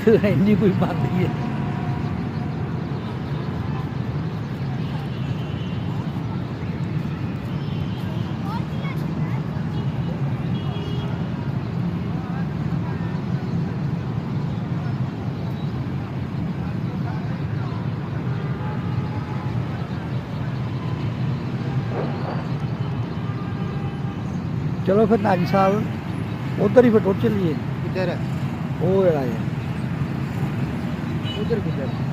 ਇੰਨੀ ਕੋਈ ਬਣਦੀ ਹੈ। चलो फिर नाजी साहब उधर ही फिर टुर चलिए। किधर है वो जरा है उधर किधर